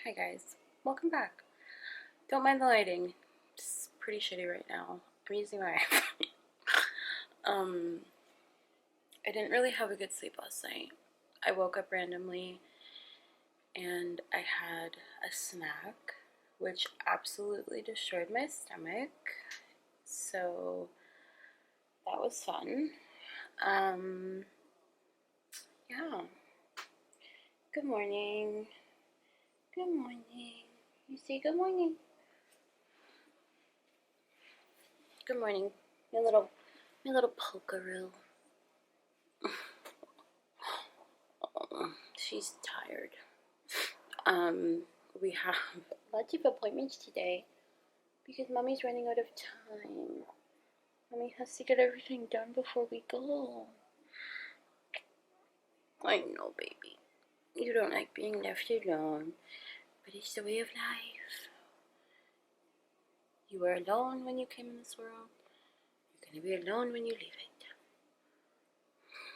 Hi guys, welcome back. Don't mind the lighting. It's pretty shitty right now. I'm using my iPhone. I didn't really have a good sleep last night. I woke up randomly and I had a snack which absolutely destroyed my stomach. So that was fun. Yeah. Good morning. Good morning. You say good morning. Good morning, my little polkaroo. Oh, she's tired. We have lots of appointments today because Mommy's running out of time. Mommy has to get everything done before we go. I know, baby. You don't like being left alone, but it's the way of life. You were alone when you came in this world. You're gonna be alone when you leave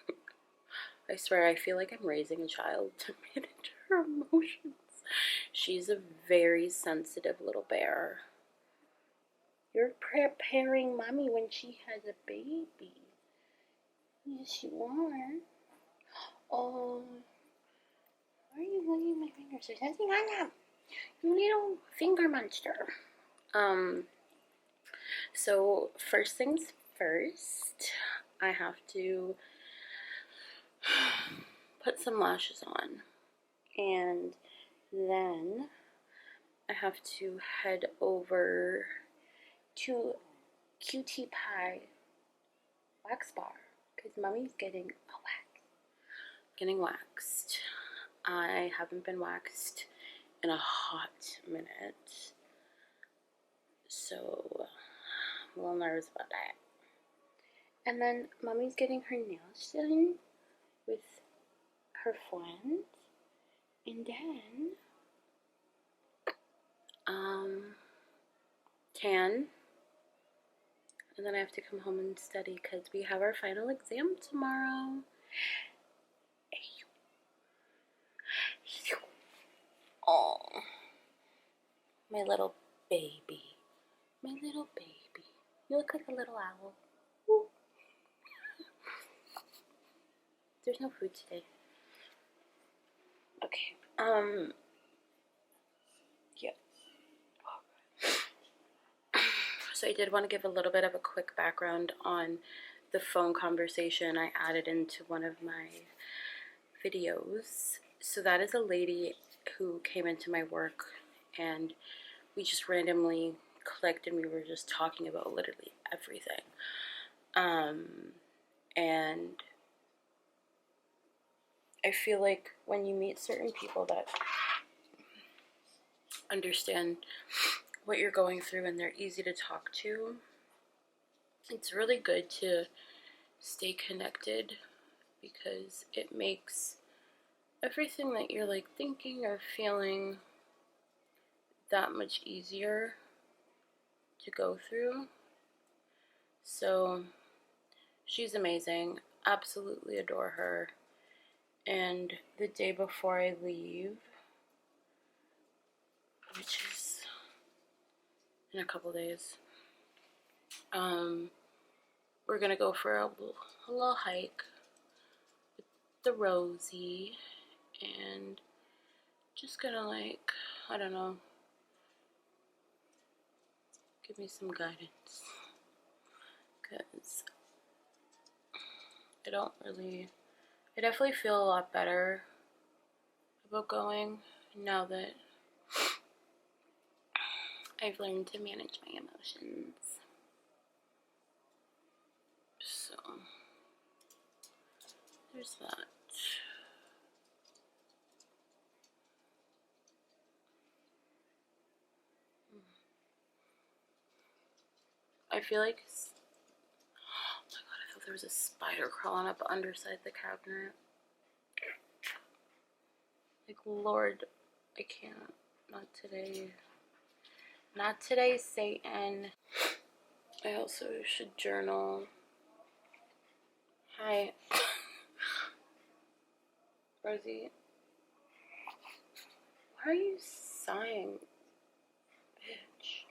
it. I swear, I feel like I'm raising a child to manage her emotions. She's a very sensitive little bear. You're preparing Mommy when she has a baby. Yes, you are. Oh, why are you licking my fingers? There's nothing on them. You little finger monster. So first things first, I have to put some lashes on, and then I have to head over to Cutie Pie wax bar because Mommy's getting waxed. I haven't been waxed in a hot minute, so I'm a little nervous about that. And then Mommy's getting her nails done with her friends, and then tan, and then I have to come home and study because we have our final exam tomorrow. Oh, my little baby. My little baby. You look like a little owl. Ooh. There's no food today. Okay. Yeah. So I did want to give a little bit of a quick background on the phone conversation I added into one of my videos. So that is a lady who came into my work and we just randomly clicked and we were just talking about literally everything. And I feel like when you meet certain people that understand what you're going through and they're easy to talk to, it's really good to stay connected because it makes everything that you're like thinking or feeling that much easier to go through. So she's amazing, absolutely adore her. And the day before I leave, which is in a couple days, we're gonna go for a little hike with the Rosie and just gonna, like, I don't know, give me some guidance because I definitely feel a lot better about going now that I've learned to manage my emotions. So there's that. I feel like, oh my god, I thought there was a spider crawling up underside the cabinet. Like, Lord, I can't. Not today. Not today, Satan. I also should journal. Hi. Rosie. Why are you sighing. Bitch.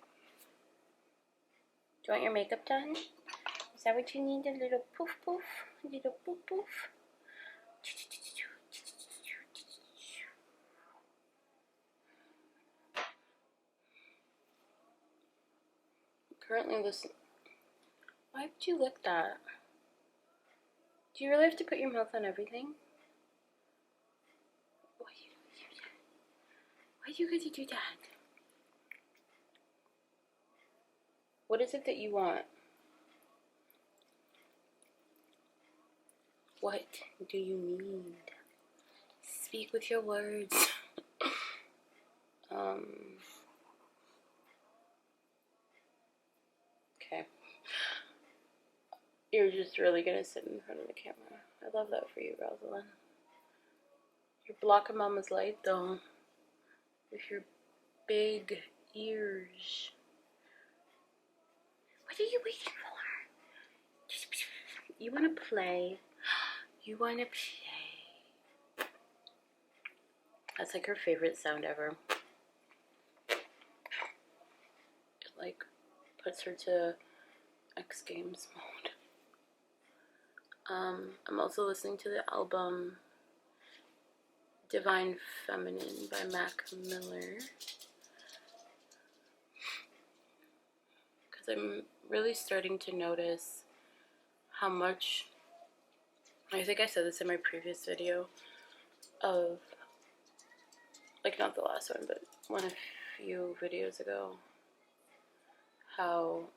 Do you want your makeup done? Is that what you need? A little poof poof? A little poof poof? Currently listen. Why would you lick that? Do you really have to put your mouth on everything? Why do you get to do that? What is it that you want? What do you need? Speak with your words. Okay. You're just really gonna sit in front of the camera. I love that for you, Rosalind. You're blocking Mama's light though. With your big ears. What are you waiting for? You wanna play? You wanna play? That's like her favorite sound ever. It like puts her to X Games mode. I'm also listening to the album Divine Feminine by Mac Miller. Because I'm really starting to notice how much, I think I said this in my previous video of, like not the last one, but one a few videos ago, how,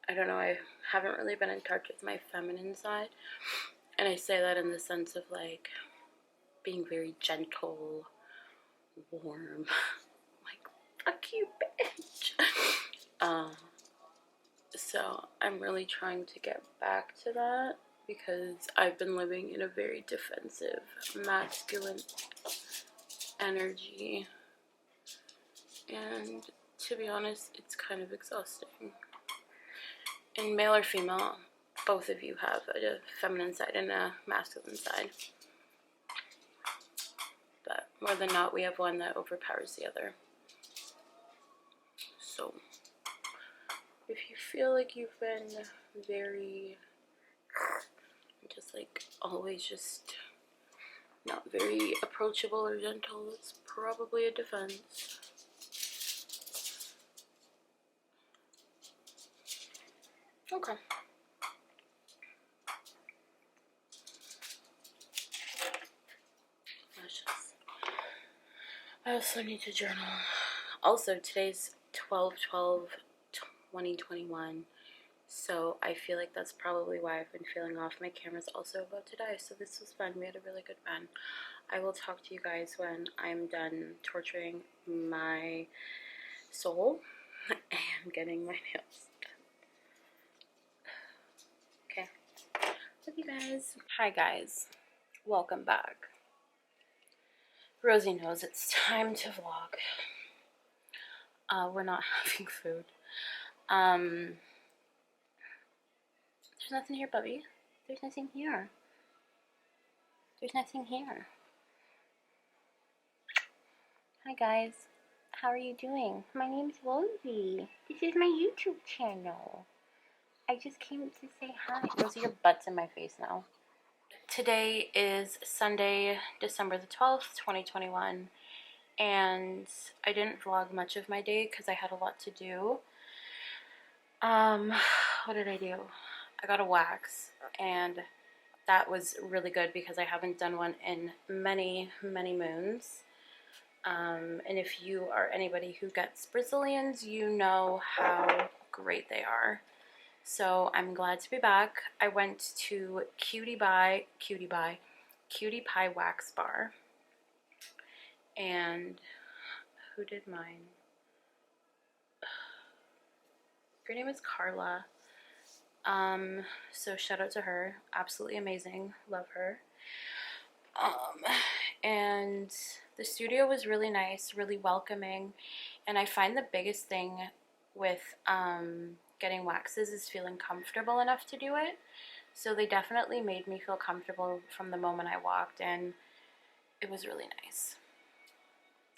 I don't know, I haven't really been in touch with my feminine side. And I say that in the sense of like being very gentle, warm, like, fuck you, bitch. So I'm really trying to get back to that because I've been living in a very defensive, masculine energy. And to be honest, it's kind of exhausting. And male or female, both of you have a feminine side and a masculine side. But more than not, we have one that overpowers the other. So if you feel like you've been very, just like always just not very approachable or gentle, it's probably a defense. Okay. I also need to journal. Also, today's 12/12/2021, so I feel like that's probably why I've been feeling off. My camera's also about to die, so this was fun. We had a really good fun. I will talk to you guys when I'm done torturing my soul and getting my nails done. Okay. Love you guys. Hi guys. Welcome back. Rosie knows it's time to vlog. We're not having food. There's nothing here, Bubby. There's nothing here. There's nothing here. Hi guys. How are you doing? My name's Rosie. This is my YouTube channel. I just came to say hi. Rosie, your butt's in my face now. Today is Sunday, December the 12th, 2021, and I didn't vlog much of my day because I had a lot to do. What did I do? I got a wax, and that was really good because I haven't done one in many, many moons. And if you are anybody who gets Brazilians, you know how great they are. So I'm glad to be back. I went to Cutie Pie Wax Bar. And who did mine? Her name is Carla. So shout out to her. Absolutely amazing. Love her. And the studio was really nice, really welcoming. And I find the biggest thing with getting waxes is feeling comfortable enough to do it. So they definitely made me feel comfortable from the moment I walked in. It was really nice.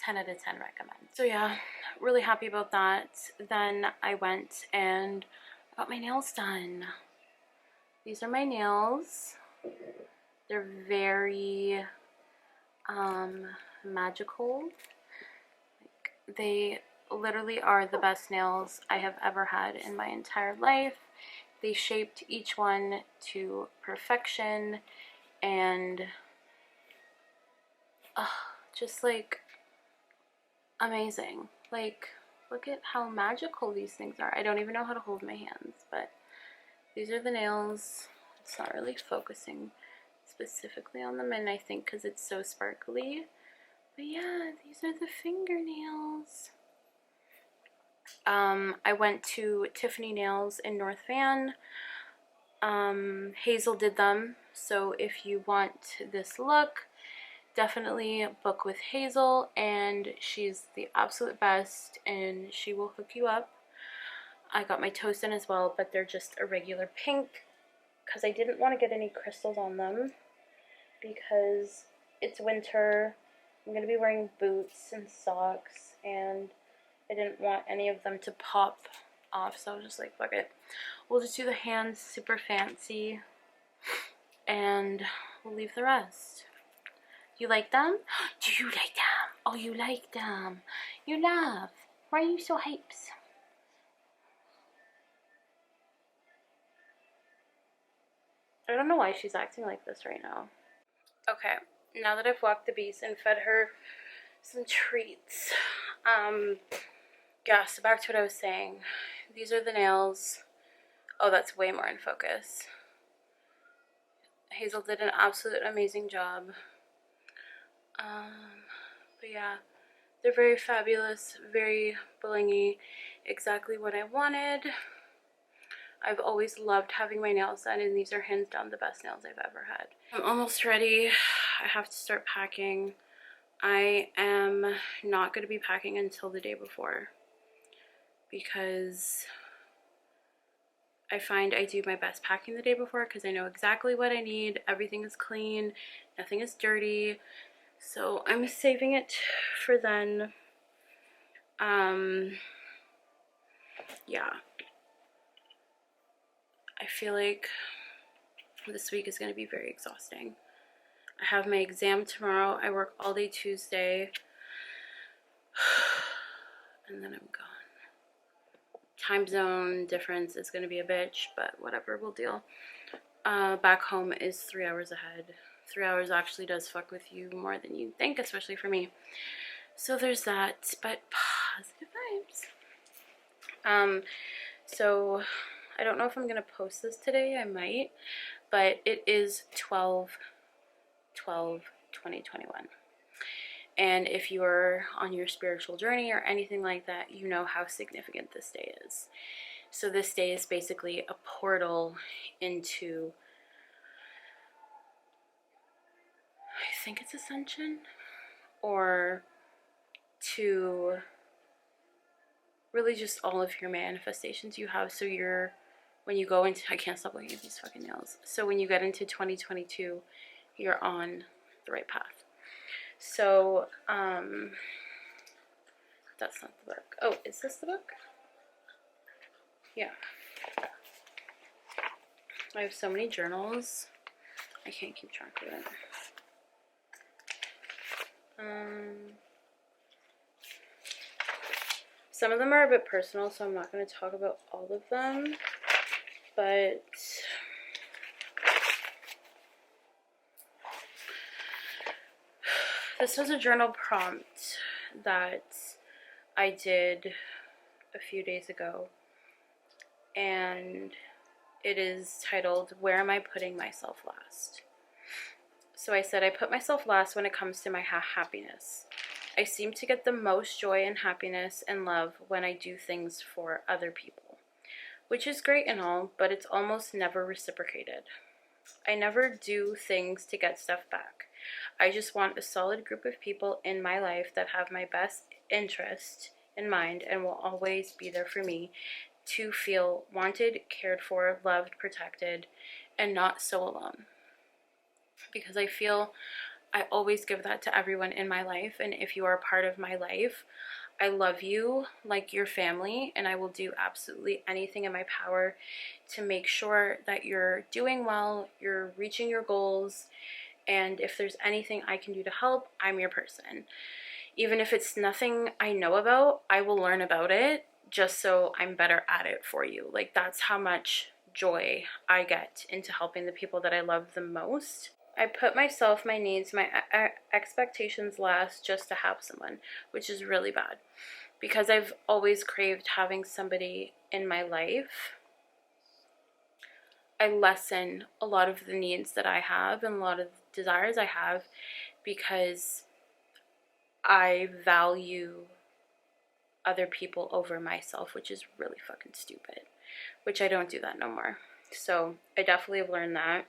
10 out of 10 recommend. So yeah, really happy about that. Then I went and got my nails done. These are my nails. They're very magical. Like, they literally are the best nails I have ever had in my entire life. They shaped each one to perfection, and just like amazing. Like, look at how magical these things are. I don't even know how to hold my hands, but these are the nails. It's not really focusing specifically on them, and I think because it's so sparkly. But yeah, these are the fingernails. I went to Tiffany Nails in North Van. Hazel did them, so if you want this look, definitely book with Hazel, and she's the absolute best, and she will hook you up. I got my toes done as well, but they're just a regular pink because I didn't want to get any crystals on them because it's winter. I'm going to be wearing boots and socks, and I didn't want any of them to pop off, so I was just like, fuck it. We'll just do the hands super fancy, and we'll leave the rest. You like them? Do you like them? Oh, you like them. You love. Why are you so hypes? I don't know why she's acting like this right now. Okay, now that I've walked the beast and fed her some treats, yeah, so back to what I was saying. These are the nails. Oh, that's way more in focus. Hazel did an absolute amazing job. But yeah, they're very fabulous, very blingy, exactly what I wanted. I've always loved having my nails done, and these are hands down the best nails I've ever had. I'm almost ready. I have to start packing. I am not going to be packing until the day before because I find I do my best packing the day before because I know exactly what I need. Everything is clean, nothing is dirty. So I'm saving it for then. Yeah. I feel like this week is going to be very exhausting. I have my exam tomorrow. I work all day Tuesday. And then I'm gone. Time zone difference is going to be a bitch, but whatever, we'll deal. Back home is 3 hours ahead. 3 hours actually does fuck with you more than you think, especially for me. So there's that, but positive vibes. So I don't know if I'm going to post this today. I might, but it is 12/12/2021. And if you're on your spiritual journey or anything like that, you know how significant this day is. So this day is basically a portal into, I think it's ascension, or to really just all of your manifestations you have. So when you go into, I can't stop looking at these fucking nails. So when you get into 2022, you're on the right path. So, that's not the book. Oh, is this the book? Yeah. I have so many journals. I can't keep track of it. Some of them are a bit personal, so I'm not going to talk about all of them. But this was a journal prompt that I did a few days ago, and it is titled, "Where Am I Putting Myself Last?" So I said, I put myself last when it comes to my happiness. I seem to get the most joy and happiness and love when I do things for other people, which is great and all, but it's almost never reciprocated. I never do things to get stuff back. I just want a solid group of people in my life that have my best interest in mind and will always be there for me to feel wanted, cared for, loved, protected, and not so alone. Because I feel I always give that to everyone in my life, and if you are a part of my life, I love you like your family, and I will do absolutely anything in my power to make sure that you're doing well, you're reaching your goals, and if there's anything I can do to help, I'm your person. Even if it's nothing I know about, I will learn about it just so I'm better at it for you. Like, that's how much joy I get into helping the people that I love the most. I put myself, my needs, my expectations last just to have someone, which is really bad because I've always craved having somebody in my life. I lessen a lot of the needs that I have and a lot of the desires I have because I value other people over myself, which is really fucking stupid, which I don't do that no more. So I definitely have learned that.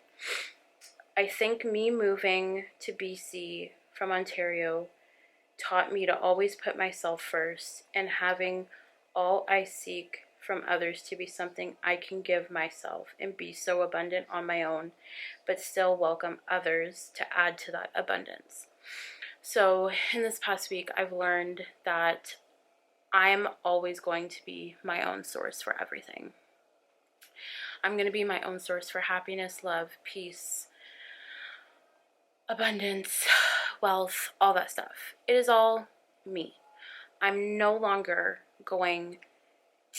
I think me moving to BC from Ontario taught me to always put myself first, and having all I seek from others to be something I can give myself and be so abundant on my own, but still welcome others to add to that abundance. So in this past week, I've learned that I'm always going to be my own source for everything. I'm going to be my own source for happiness, love, peace, abundance, wealth, all that stuff. It is all me. I'm no longer going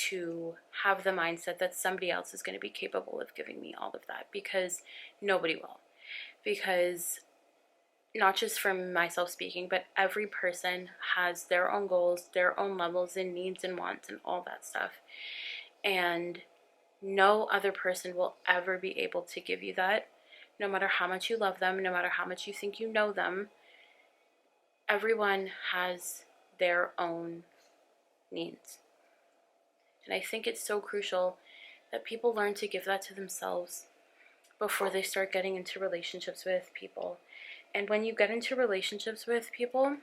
to have the mindset that somebody else is going to be capable of giving me all of that, because nobody will. Because not just from myself speaking, but every person has their own goals, their own levels and needs and wants and all that stuff. And no other person will ever be able to give you that, no matter how much you love them, no matter how much you think you know them. Everyone has their own needs. And I think it's so crucial that people learn to give that to themselves before they start getting into relationships with people. And when you get into relationships with people,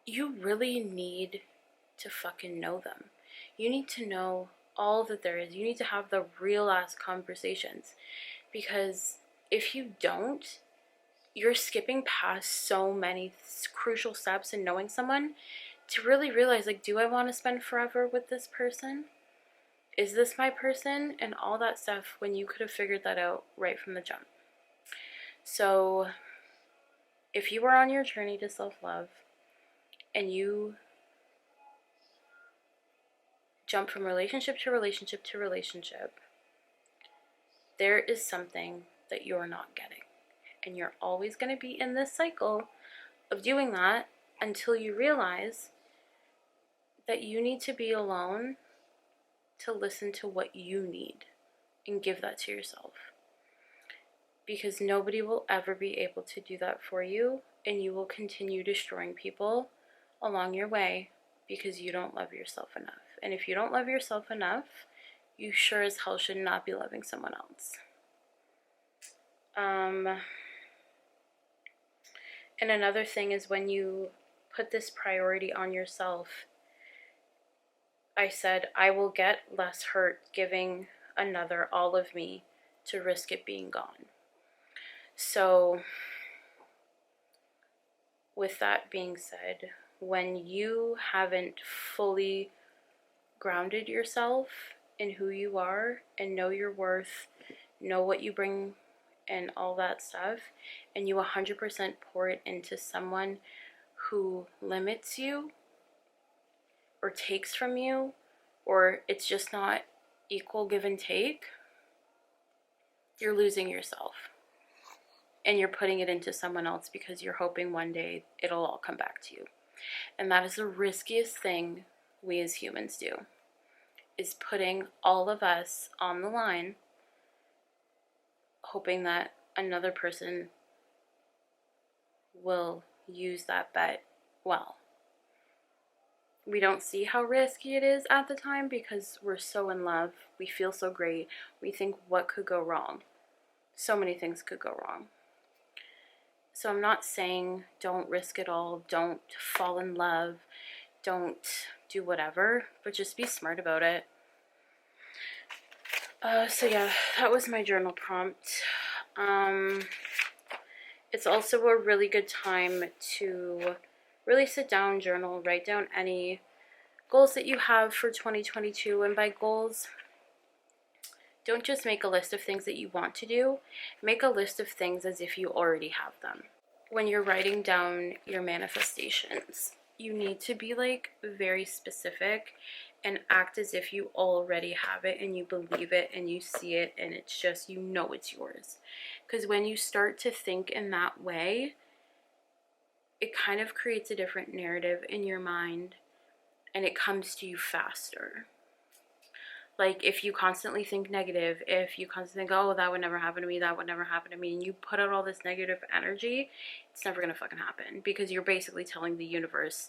you really need to fucking know them. You need to know all that there is. You need to have the real ass conversations. Because if you don't, you're skipping past so many crucial steps in knowing someone to really realize, like, do I want to spend forever with this person? Is this my person? And all that stuff, when you could have figured that out right from the jump. So if you are on your journey to self-love and you jump from relationship to relationship to relationship, there is something that you're not getting. And you're always going to be in this cycle of doing that until you realize that you need to be alone to listen to what you need and give that to yourself. Because nobody will ever be able to do that for you, and you will continue destroying people along your way because you don't love yourself enough. And if you don't love yourself enough, you sure as hell should not be loving someone else. And another thing is, when you put this priority on yourself, I said, I will get less hurt giving another all of me to risk it being gone. So with that being said, when you haven't fully grounded yourself in who you are and know your worth, know what you bring and all that stuff, and you 100% pour it into someone who limits you or takes from you, or it's just not equal give and take, you're losing yourself. And you're putting it into someone else because you're hoping one day it'll all come back to you. And that is the riskiest thing we as humans do, is putting all of us on the line, hoping that another person will use that bet well. We don't see how risky it is at the time because we're so in love. We feel so great. We think, what could go wrong? So many things could go wrong. So I'm not saying don't risk it all, don't fall in love, don't do whatever, but just be smart about it. So yeah, that was my journal prompt. It's also a really good time to really sit down, journal, write down any goals that you have for 2022. And by goals, don't just make a list of things that you want to do, make a list of things as if you already have them. When you're writing down your manifestations, you need to be like very specific and act as if you already have it and you believe it and you see it and it's just, you know, it's yours. Because when you start to think in that way, it kind of creates a different narrative in your mind and it comes to you faster. Like if you constantly think negative, if you constantly think, oh, that would never happen to me, that would never happen to me, and you put out all this negative energy, it's never gonna fucking happen because you're basically telling the universe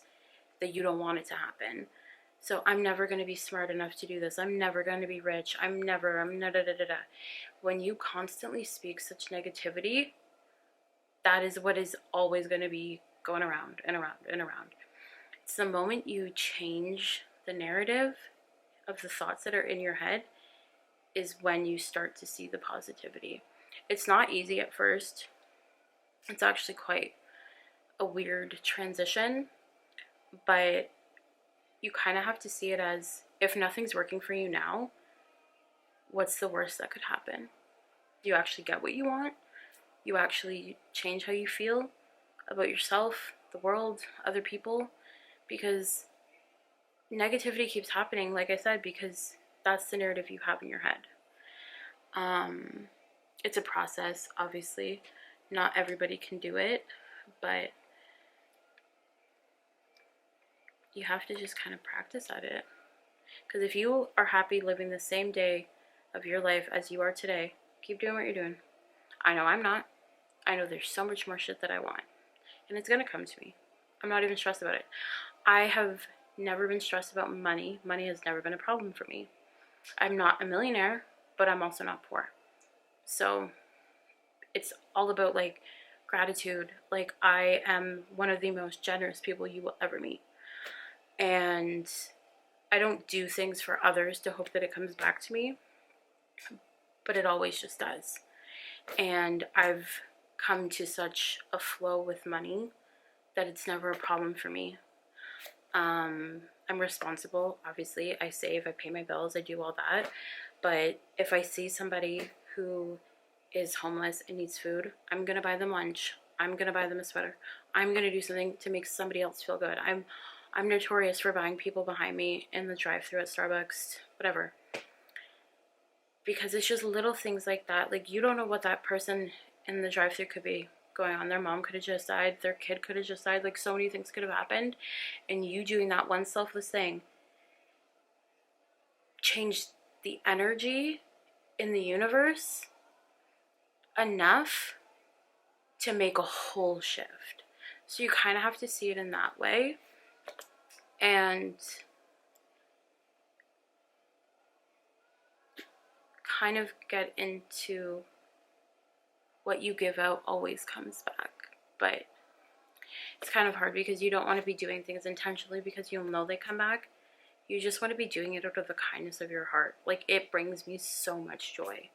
that you don't want it to happen. So I'm never gonna be smart enough to do this. I'm never gonna be rich. I'm da da da da. When you constantly speak such negativity, that is what is always gonna be going around and around and around. It's the moment you change the narrative of the thoughts that are in your head is when you start to see the positivity. It's not easy at first. It's actually quite a weird transition, but you kind of have to see it as, if nothing's working for you now, what's the worst that could happen? You actually get what you want. You actually change how you feel about yourself, the world, other people, because negativity keeps happening, like I said, because that's the narrative you have in your head. It's a process, obviously. Not everybody can do it, but you have to just kind of practice at it. Because if you are happy living the same day of your life as you are today, keep doing what you're doing. I know I'm not. I know there's so much more shit that I want, and it's gonna come to me. I'm not even stressed about it. I have never been stressed about money. Money has never been a problem for me. I'm not a millionaire, but I'm also not poor. So it's all about like gratitude. Like I am one of the most generous people you will ever meet. And I don't do things for others to hope that it comes back to me, but it always just does. And I've come to such a flow with money that it's never a problem for me. I'm responsible, obviously. I save, I pay my bills, I do all that. But if I see somebody who is homeless and needs food, I'm gonna buy them lunch. I'm gonna buy them a sweater. I'm gonna do something to make somebody else feel good. I'm notorious for buying people behind me in the drive-thru at Starbucks, whatever. Because it's just little things like that. Like, you don't know what that person in the drive-thru could be going on. Their mom could have just died. Their kid could have just died. Like, so many things could have happened. And you doing that one selfless thing changed the energy in the universe enough to make a whole shift. So you kind of have to see it in that way. And kind of get into what you give out always comes back. But it's kind of hard because you don't want to be doing things intentionally because you'll know they come back. You just want to be doing it out of the kindness of your heart. Like, it brings me so much joy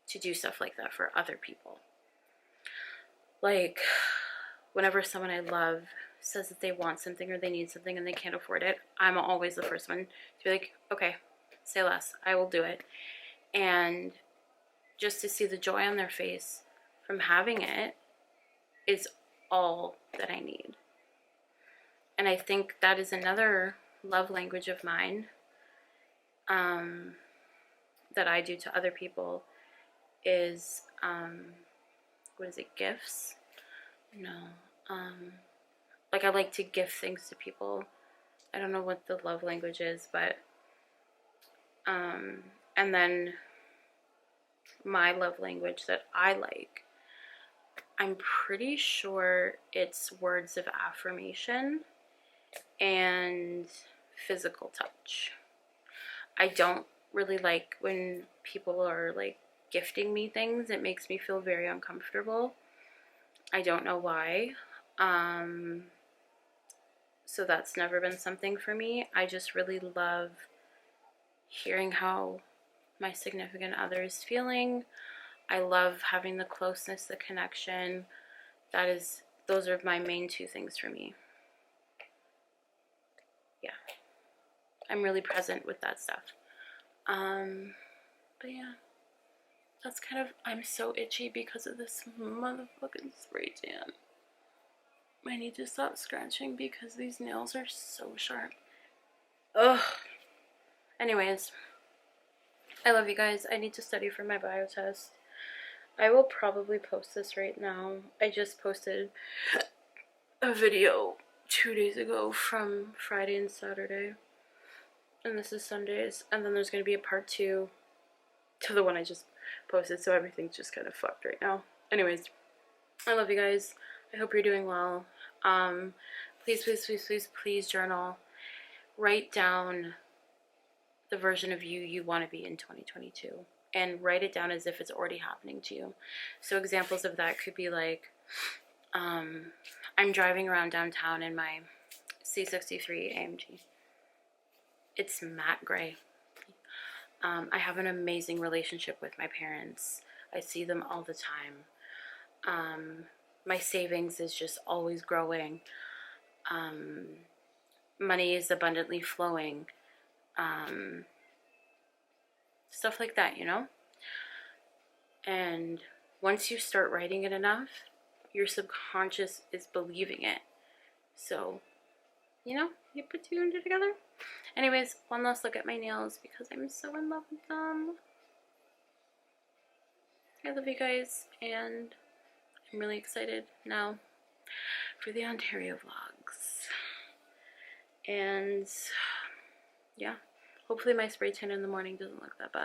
to do stuff like that for other people. Like, whenever someone I love says that they want something or they need something and they can't afford it, I'm always the first one to be like, okay, say less, I will do it. And just to see the joy on their face from having it is all that I need. And I think that is another love language of mine that I do to other people is, what is it, gifts? No. Like, I like to give things to people. I don't know what the love language is, but, and then my love language that I like, I'm pretty sure it's words of affirmation and physical touch. I don't really like when people are like gifting me things. It makes me feel very uncomfortable. I don't know why. So that's never been something for me. I just really love hearing how my significant other is feeling. I love having the closeness, the connection, those are my main two things for me. Yeah, I'm really present with that stuff. But yeah, that's kind of, I'm so itchy because of this motherfucking spray tan. I need to stop scratching because these nails are so sharp. Ugh. Anyways, I love you guys. I need to study for my bio test. I will probably post this right now. I just posted a video 2 days ago from Friday and Saturday. And this is Sundays. And then there's going to be a part 2 to the one I just posted. So everything's just kind of fucked right now. Anyways, I love you guys. I hope you're doing well. Please, please, please, please, please journal. Write down the version of you want to be in 2022. And write it down as if it's already happening to you. So examples of that could be like, I'm driving around downtown in my C63 AMG. It's matte gray. I have an amazing relationship with my parents. I see them all the time. My savings is just always growing. Money is abundantly flowing. Stuff like that, you know? And once you start writing it enough, your subconscious is believing it. So, you know, you put two and two together. Anyways, one last look at my nails because I'm so in love with them. I love you guys, and I'm really excited now for the Ontario vlogs. And yeah, hopefully my spray tan in the morning doesn't look that bad.